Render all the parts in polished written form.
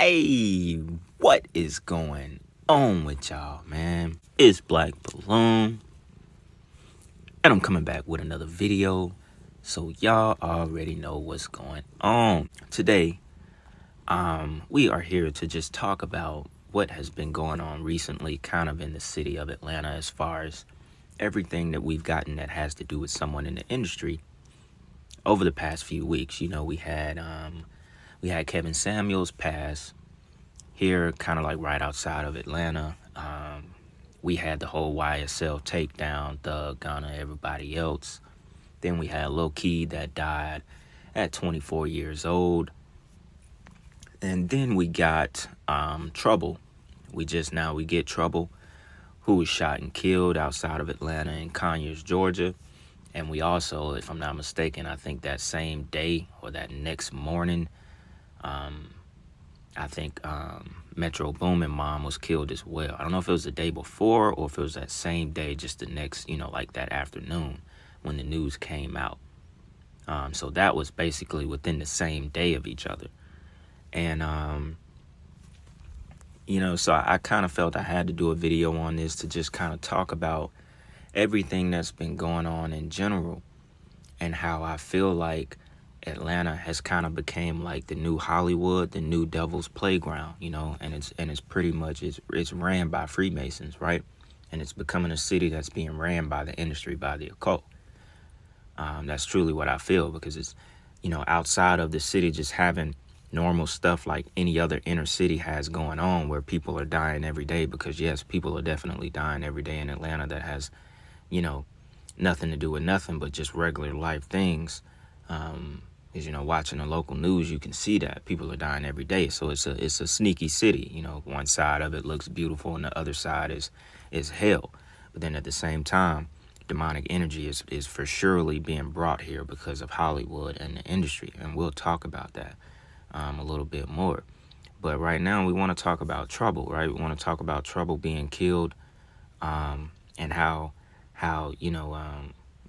Hey, what is going on with y'all, man? It's Black Balloon, and I'm coming back with another video, so y'all already know what's going on. Today, we are here to just talk about what has been going on recently, kind of in the city of Atlanta, as far as everything that we've gotten that has to do with someone in the industry over the past few weeks. You know, we had Kevin Samuels pass here, kind of like right outside of Atlanta. We had the whole YSL takedown, Thug, Gunna, everybody else. Then we had Lil Key that died at 24 years old. And then we got Trouble. We get Trouble, who was shot and killed outside of Atlanta in Conyers, Georgia. And we also, if I'm not mistaken, I think that same day or that next morning, I think Metro Boomin mom was killed as well. I don't know if it was the day before or if it was that same day, just the next, like that afternoon when the news came out. So that was basically within the same day of each other. And, so I kind of felt I had to do a video on this to just kind of talk about everything that's been going on in general and how I feel like Atlanta has kind of became like the new Hollywood, the new Devil's Playground, and it's pretty much it's ran by Freemasons, right? And it's becoming a city that's being ran by the industry, by the occult. That's truly what I feel, because it's, outside of the city just having normal stuff like any other inner city has going on, where people are dying every day, because yes, people are definitely dying every day in Atlanta that has, nothing to do with nothing but just regular life things. Watching the local news, you can see that people are dying every day. So it's a sneaky city. One side of it looks beautiful and the other side is hell. But then at the same time, demonic energy is for surely being brought here because of Hollywood and the industry. And we'll talk about that a little bit more. But right now we want to talk about Trouble, right? We want to talk about Trouble being killed, and how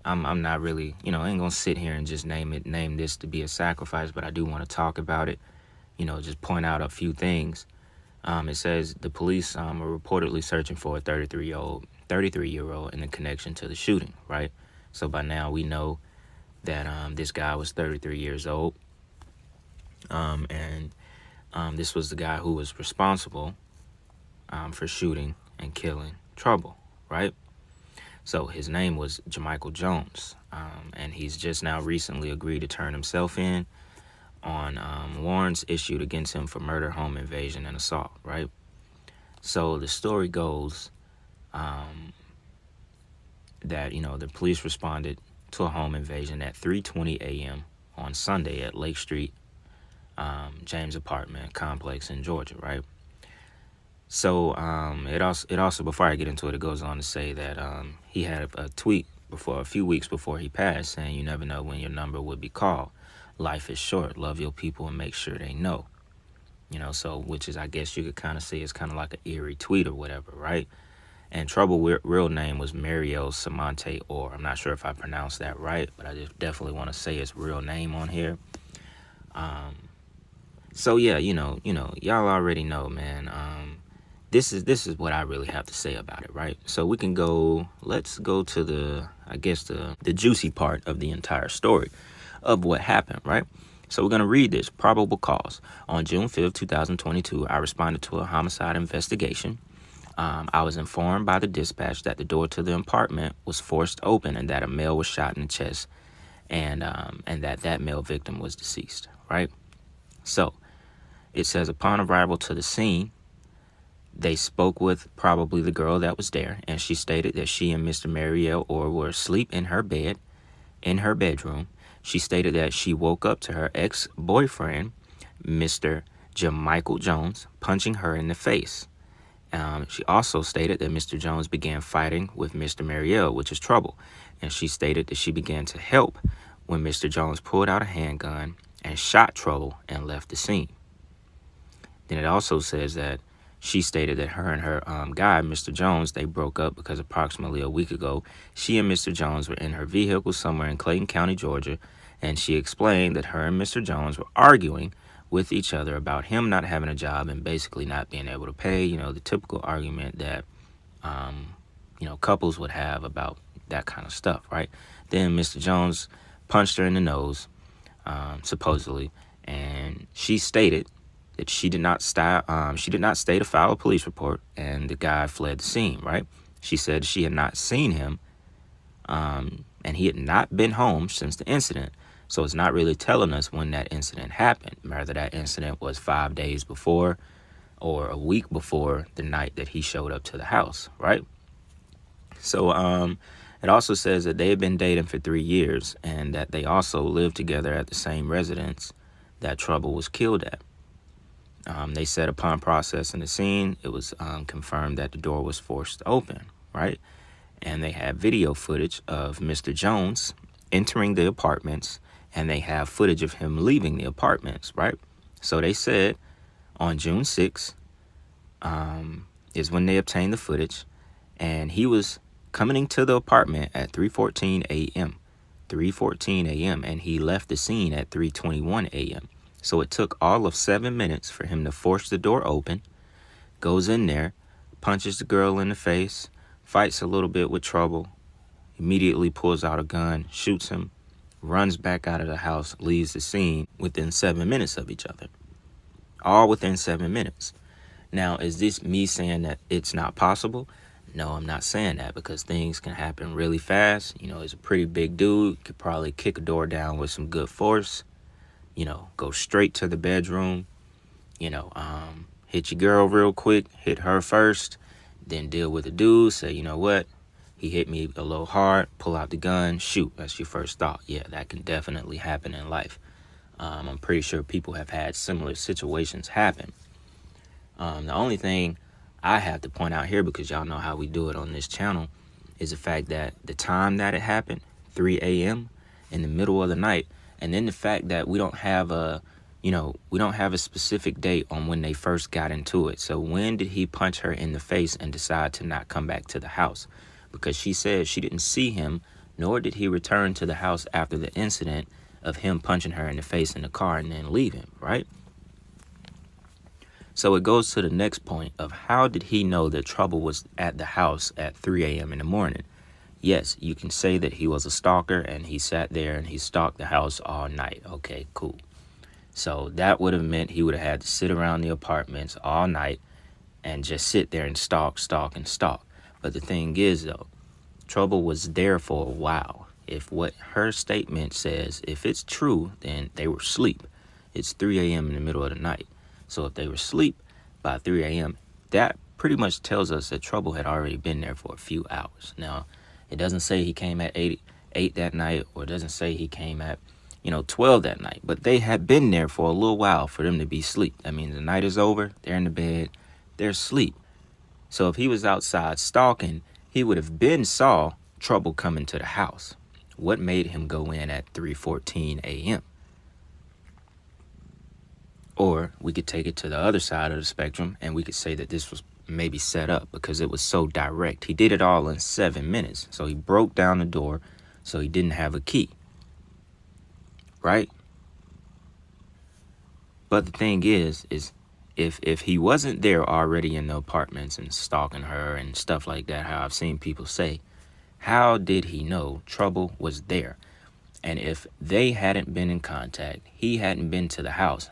I'm not really, I ain't gonna sit here and just name this to be a sacrifice, but I do want to talk about it, just point out a few things. It says the police are reportedly searching for a 33-year-old in the connection to the shooting, right? So by now we know that this guy was 33 years old, and this was the guy who was responsible for shooting and killing Trouble, right? So his name was Jamichael Jones, and he's just now recently agreed to turn himself in on warrants issued against him for murder, home invasion, and assault, right? So the story goes that, the police responded to a home invasion at 3:20 a.m. on Sunday at Lake Street, James apartment complex in Georgia, right? So it also before I get into it, it goes on to say that he had a tweet a few weeks before he passed, saying, "You never know when your number would be called. Life is short. Love your people and make sure they know." So which is, I guess you could kind of say, it's kind of like an eerie tweet or whatever, right? And Trouble's real name was Mariel Samante Orr. I'm not sure if I pronounced that right, but I just definitely want to say his real name on here. So yeah, y'all already know, man. This is what I really have to say about it, right? So let's go to the juicy part of the entire story of what happened, right? So we're going to read this. Probable cause. On June 5th, 2022, I responded to a homicide investigation. I was informed by the dispatch that the door to the apartment was forced open and that a male was shot in the chest, and that male victim was deceased, right? So it says, upon arrival to the scene, they spoke with probably the girl that was there, and she stated that she and Mr. Mariel Orr were asleep in her bed, in her bedroom. She stated that she woke up to her ex-boyfriend, Mr. Jamichael Jones, punching her in the face. She also stated that Mr. Jones began fighting with Mr. Mariel, which is Trouble, and she stated that she began to help when Mr. Jones pulled out a handgun and shot Trouble and left the scene. Then it also says that she stated that her and her guy, Mr. Jones, they broke up because approximately a week ago, she and Mr. Jones were in her vehicle somewhere in Clayton County, Georgia, and she explained that her and Mr. Jones were arguing with each other about him not having a job and basically not being able to pay, the typical argument that, couples would have about that kind of stuff, right? Then Mr. Jones punched her in the nose, supposedly, and she stated that she did not state to file a police report, and the guy fled the scene, right? She said she had not seen him, and he had not been home since the incident. So it's not really telling us when that incident happened, whether that incident was 5 days before or a week before the night that he showed up to the house, right? So it also says that they had been dating for 3 years and that they also lived together at the same residence that Trouble was killed at. They said upon processing the scene, it was confirmed that the door was forced open, right? And they have video footage of Mr. Jones entering the apartments, and they have footage of him leaving the apartments, right? So they said on June 6th is when they obtained the footage, and he was coming to the apartment at 3:14 a.m. 3:14 a.m., and he left the scene at 3:21 a.m. So it took all of 7 minutes for him to force the door open, goes in there, punches the girl in the face, fights a little bit with Trouble, immediately pulls out a gun, shoots him, runs back out of the house, leaves the scene within 7 minutes of each other. All within 7 minutes. Now, is this me saying that it's not possible? No, I'm not saying that, because things can happen really fast. He's a pretty big dude, could probably kick a door down with some good force, go straight to the bedroom, hit your girl real quick, hit her first, then deal with the dude, say, you know what, he hit me a little hard, pull out the gun, shoot. That's your first thought. Yeah, that can definitely happen in life. I'm pretty sure people have had similar situations happen. The only thing I have to point out here, because y'all know how we do it on this channel, is the fact that the time that it happened, 3 a.m. in the middle of the night, and then the fact that we don't have a specific date on when they first got into it. So when did he punch her in the face and decide to not come back to the house? Because she said she didn't see him, nor did he return to the house after the incident of him punching her in the face in the car and then leaving, right? So it goes to the next point of, how did he know that Trouble was at the house at 3 a.m. in the morning? Yes, you can say that he was a stalker and he sat there and he stalked the house all night. Okay, cool. So that would have meant he would have had to sit around the apartments all night and just sit there and stalk. But the thing is, though, Trouble was there for a while. If what her statement says, if it's true, then they were asleep. It's 3 a.m. in the middle of the night. So if they were asleep by 3 a.m., that pretty much tells us that Trouble had already been there for a few hours. Now, it doesn't say he came at 8 that night, or it doesn't say he came at 12 that night, but they had been there for a little while for them to be asleep. That means the night is over, they're in the bed, they're asleep. So if he was outside stalking, he would have been saw Trouble coming to the house. What made him go in at 3:14 a.m.? Or we could take it to the other side of the spectrum, and we could say that this was maybe set up because it was so direct. He did it all in 7 minutes. So he broke down the door, so he didn't have a key. Right? But the thing is if he wasn't there already in the apartments and stalking her and stuff like that, how I've seen people say, how did he know Trouble was there? And if they hadn't been in contact, he hadn't been to the house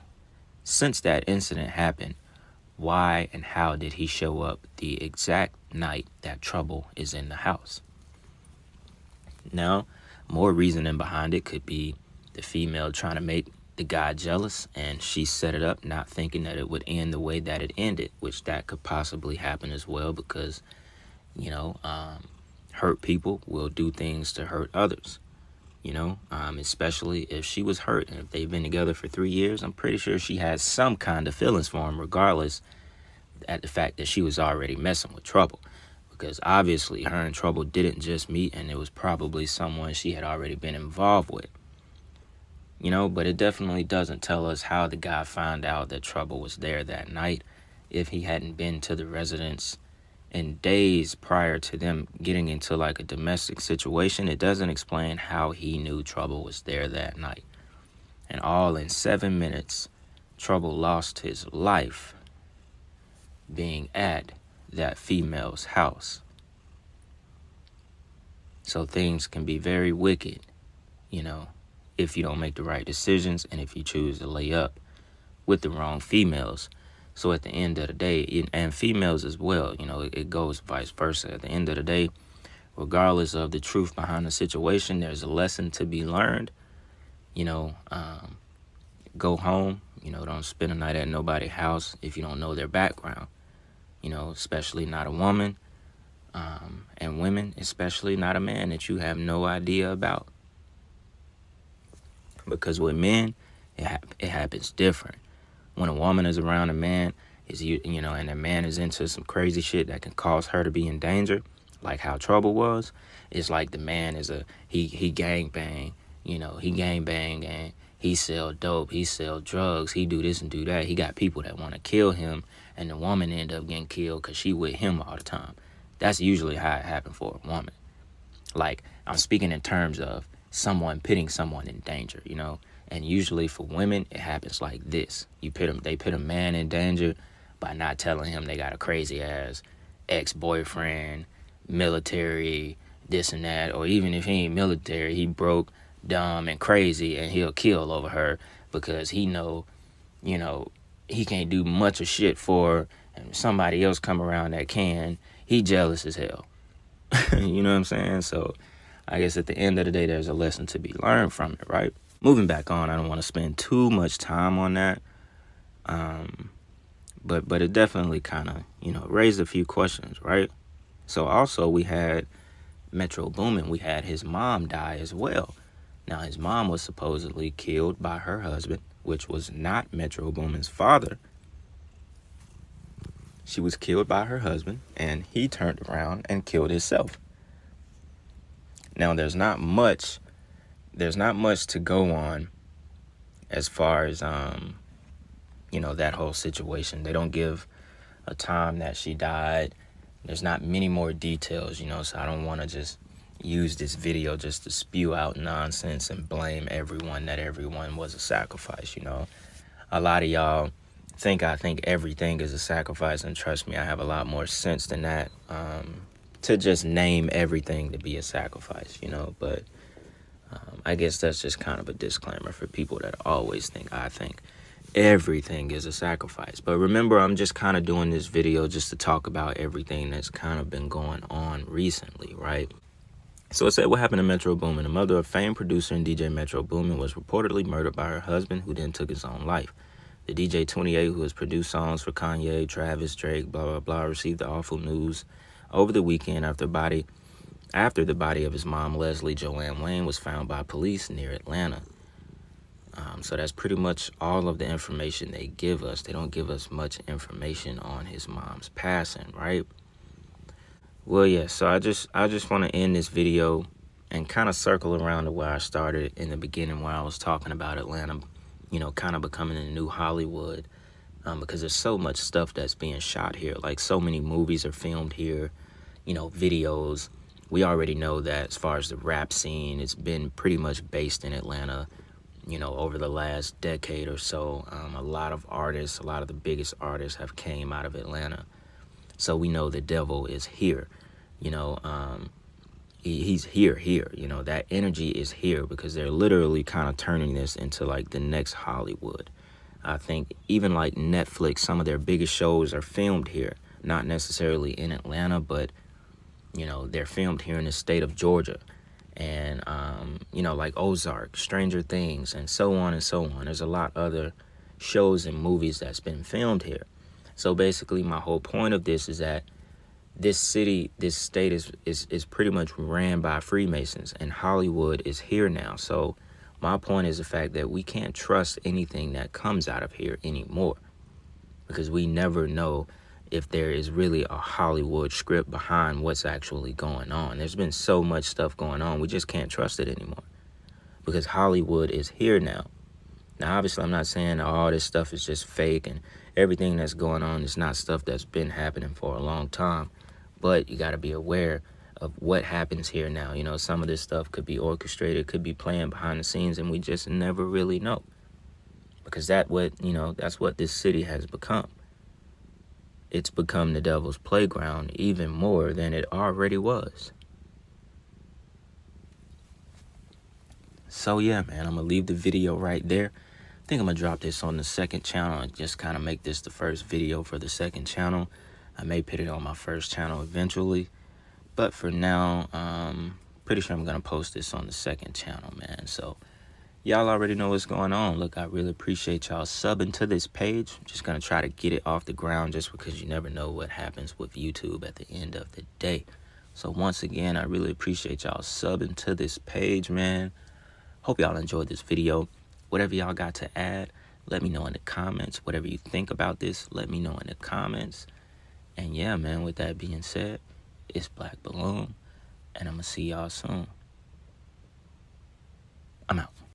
since that incident happened, why and how did he show up the exact night that Trouble is in the house? Now, more reasoning behind it could be the female trying to make the guy jealous, and she set it up not thinking that it would end the way that it ended, which that could possibly happen as well, because hurt people will do things to hurt others, especially if she was hurt, and if they've been together for 3 years, I'm pretty sure she has some kind of feelings for him, regardless at the fact that she was already messing with Trouble, because obviously her and Trouble didn't just meet, and it was probably someone she had already been involved with. But it definitely doesn't tell us how the guy found out that Trouble was there that night if he hadn't been to the residence in days prior to them getting into like a domestic situation. It doesn't explain how he knew Trouble was there that night. And all in 7 minutes, Trouble lost his life being at that female's house. So things can be very wicked, you know, if you don't make the right decisions and if you choose to lay up with the wrong females. So at the end of the day, and females as well, you know, it goes vice versa. At the end of the day, regardless of the truth behind the situation, there's a lesson to be learned. You know, go home, you know, don't spend a night at nobody's house if you don't know their background, you know, especially not a woman, and women, especially not a man that you have no idea about. Because with men, it happens different. When a woman is around a man, you know, and a man is into some crazy shit that can cause her to be in danger, like how Trouble was, it's like the man is he gang bang, you know, he gang bang and he sell dope, he sell drugs, he do this and do that. He got people that want to kill him, and the woman end up getting killed because she with him all the time. That's usually how it happened for a woman. Like, I'm speaking in terms of someone putting someone in danger, you know. And usually for women, it happens like this. They put a man in danger by not telling him they got a crazy ass ex-boyfriend, military, this and that. Or even if he ain't military, he broke, dumb, and crazy, and he'll kill over her because he know, you know, he can't do much of shit for her, and somebody else come around that can. He jealous as hell. You know what I'm saying? So I guess at the end of the day, there's a lesson to be learned from it, right? Moving back on, I don't want to spend too much time on that. But it definitely kind of, you know, raised a few questions, right? So also we had Metro Boomin. We had his mom die as well. Now, his mom was supposedly killed by her husband, which was not Metro Boomin's father. She was killed by her husband, and he turned around and killed himself. Now, there's not much to go on as far as, you know, that whole situation. They don't give a time that she died. There's not many more details, you know, so I don't want to just use this video just to spew out nonsense and blame everyone that everyone was a sacrifice, you know. A lot of y'all I think everything is a sacrifice, and trust me, I have a lot more sense than that, to just name everything to be a sacrifice, you know. But I guess that's just kind of a disclaimer for people that always think I think everything is a sacrifice. But remember, I'm just kind of doing this video just to talk about everything that's kind of been going on recently, right? So it said, what happened to Metro Boomin? The mother of famed producer and DJ Metro Boomin was reportedly murdered by her husband, who then took his own life. The DJ 28, who has produced songs for Kanye, Travis, Drake, blah, blah, blah, received the awful news over the weekend after the body of his mom, Leslie Joanne Wayne, was found by police near Atlanta. So that's pretty much all of the information they give us. They don't give us much information on his mom's passing, right? Well, yeah, so I just want to end this video and kind of circle around to where I started in the beginning, where I was talking about Atlanta, you know, kind of becoming a new Hollywood, because there's so much stuff that's being shot here. Like, so many movies are filmed here, you know, videos. We already know that as far as the rap scene, it's been pretty much based in Atlanta, you know, over the last decade or so. A lot of the biggest artists have came out of Atlanta. So we know the devil is here, you know, he's here, you know, that energy is here because they're literally kind of turning this into like the next Hollywood. I think even like Netflix, some of their biggest shows are filmed here, not necessarily in Atlanta, but, you know, they're filmed here in the state of Georgia. And, you know, like Ozark, Stranger Things, and so on and so on. There's a lot of other shows and movies that's been filmed here. So basically, my whole point of this is that this state is pretty much ran by Freemasons, and Hollywood is here now. So my point is the fact that we can't trust anything that comes out of here anymore, because we never know if there is really a Hollywood script behind what's actually going on. There's been so much stuff going on, we just can't trust it anymore, because Hollywood is here now. Now, obviously, I'm not saying all this stuff is just fake and everything that's going on is not stuff that's been happening for a long time. But you got to be aware of what happens here now. You know, some of this stuff could be orchestrated, could be playing behind the scenes, and we just never really know. because that's what this city has become. It's become the devil's playground even more than it already was. So yeah, man, I'm gonna leave the video right there. I think I'm gonna drop this on the second channel and just kind of make this the first video for the second channel. I may put it on my first channel eventually, but for now, pretty sure I'm gonna post this on the second channel, man. So y'all already know what's going on. Look, I really appreciate y'all subbing to this page. I'm just gonna try to get it off the ground, just because you never know what happens with YouTube at the end of the day. So once again, I really appreciate y'all subbing to this page, man. Hope y'all enjoyed this video. Whatever y'all got to add, let me know in the comments. Whatever you think about this, let me know in the comments. And yeah, man, with that being said, it's Black Balloon, and I'm gonna see y'all soon. I'm out.